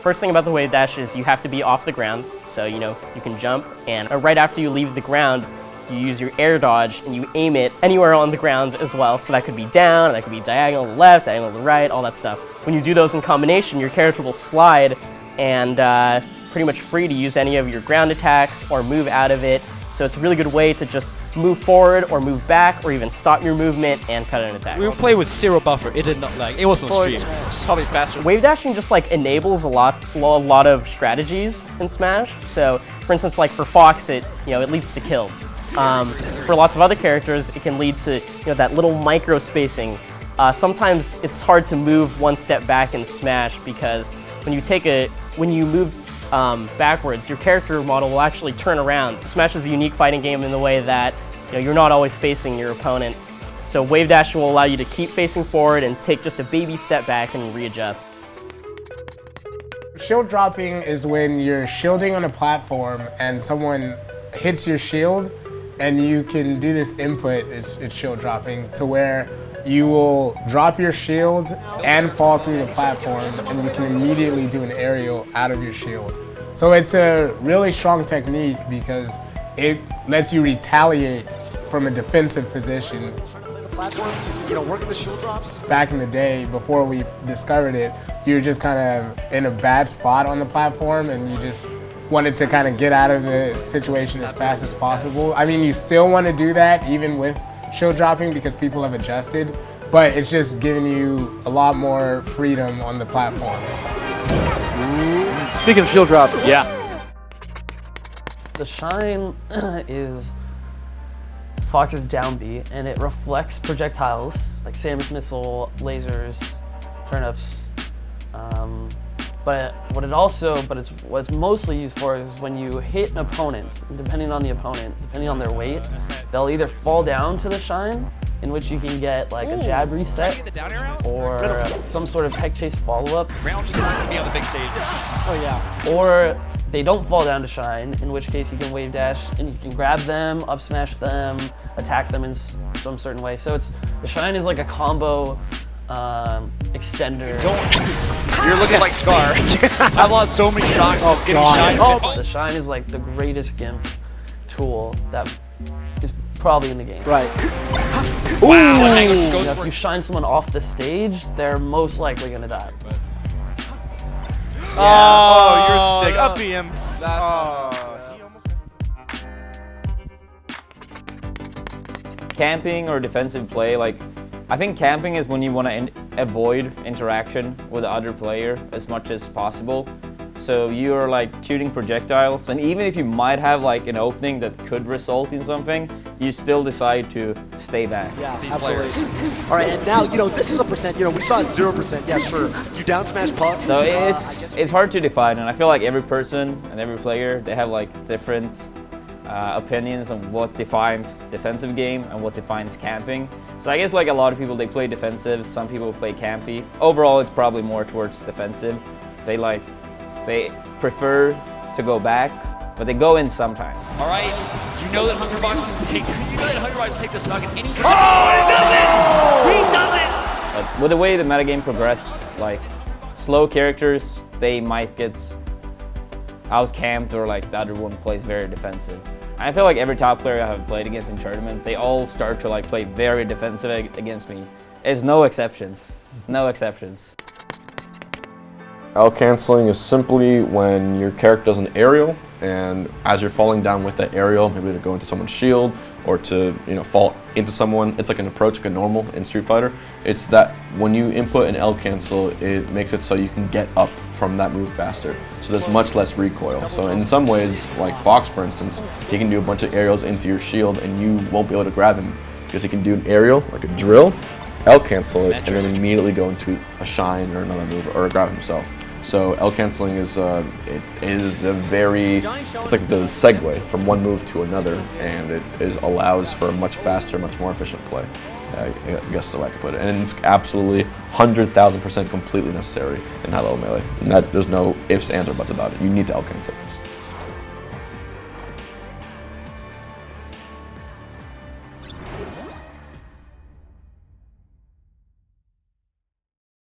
First thing about the wave dash is you have to be off the ground, so you can jump, and right after you leave the ground, you use your air dodge and you aim it anywhere on the ground as well. So that could be down, that could be diagonal to the left, diagonal to the right, all that stuff. When you do those in combination, your character will slide and pretty much free to use any of your ground attacks or move out of it. So it's a really good way to just move forward or move back or even stop your movement and cut an attack. We would play with zero buffer. It did not lag. It was on stream. Probably faster. Wave dashing just like enables a lot of strategies in Smash. So for instance, like for Fox, it leads to kills. For lots of other characters, it can lead to that little micro spacing. Sometimes it's hard to move one step back in Smash because when you move backwards, your character model will actually turn around. Smash is a unique fighting game in the way that you're not always facing your opponent. So wave dash will allow you to keep facing forward and take just a baby step back and readjust. Shield dropping is when you're shielding on a platform and someone hits your shield, and you can do this input, it's shield dropping, to where you will drop your shield and fall through the platform, and you can immediately do an aerial out of your shield. So it's a really strong technique because it lets you retaliate from a defensive position. Platforms is, working the shield drops. Back in the day, before we discovered it, you were just kind of in a bad spot on the platform, and you just wanted to kind of get out of the situation as fast as possible. I mean, you still want to do that even with shield dropping because people have adjusted, but it's just giving you a lot more freedom on the platform. Speaking of shield drops, yeah. The shine is Fox's down B, and it reflects projectiles like Samus missile, lasers, turnips. But what it's mostly used for is when you hit an opponent, depending on the opponent, depending on their weight, they'll either fall down to the shine, in which you can get like a jab reset, or some sort of tech chase follow-up. Round just wants to be on the big stage. oh yeah. Or they don't fall down to shine, in which case you can wave dash and you can grab them, up smash them, attack them in some certain way. So the shine is like a combo extender. You're looking like Scar. I've lost so many stocks just getting shine. The shine is like the greatest gimp tool that is probably in the game. Right. Wow. If you shine someone off the stage, they're most likely gonna die. Oh, you're sick. Up BM. Camping or defensive play, I think camping is when you want to avoid interaction with the other player as much as possible. So you're shooting projectiles, and even if you might have an opening that could result in something, you still decide to stay back. Yeah, absolutely. All right, and now, this is a percent, we saw it 0%, yeah, sure. You down smash puff. So it's hard to define, and I feel like every person and every player, they have different opinions on what defines defensive game and what defines camping. So I guess a lot of people, they play defensive, some people play campy. Overall, it's probably more towards defensive. They prefer to go back, but they go in sometimes. All right, you know that Hbox can take. The stock in any. Oh, he does it! But with the way the metagame progressed, slow characters, they might get out-camped, or the other one plays very defensive. I feel like every top player I have played against in tournament, they all start to play very defensive against me. There's no exceptions. No exceptions. Out canceling is simply when your character does an aerial, and as you're falling down with that aerial, maybe to go into someone's shield or to fall into someone, it's like an approach, like a normal in Street Fighter. It's that when you input an L cancel, it makes it so you can get up from that move faster. So there's much less recoil. So in some ways, like Fox for instance, he can do a bunch of aerials into your shield and you won't be able to grab him because he can do an aerial, like a drill, L cancel it, and then immediately go into a shine or another move or grab himself. So L canceling is it's like the segue from one move to another, and it allows for a much faster, much more efficient play. I guess is the way I could put it. And it's absolutely 100,000% completely necessary in high level melee. And there's no ifs, ands, or buts about it. You need to L cancel.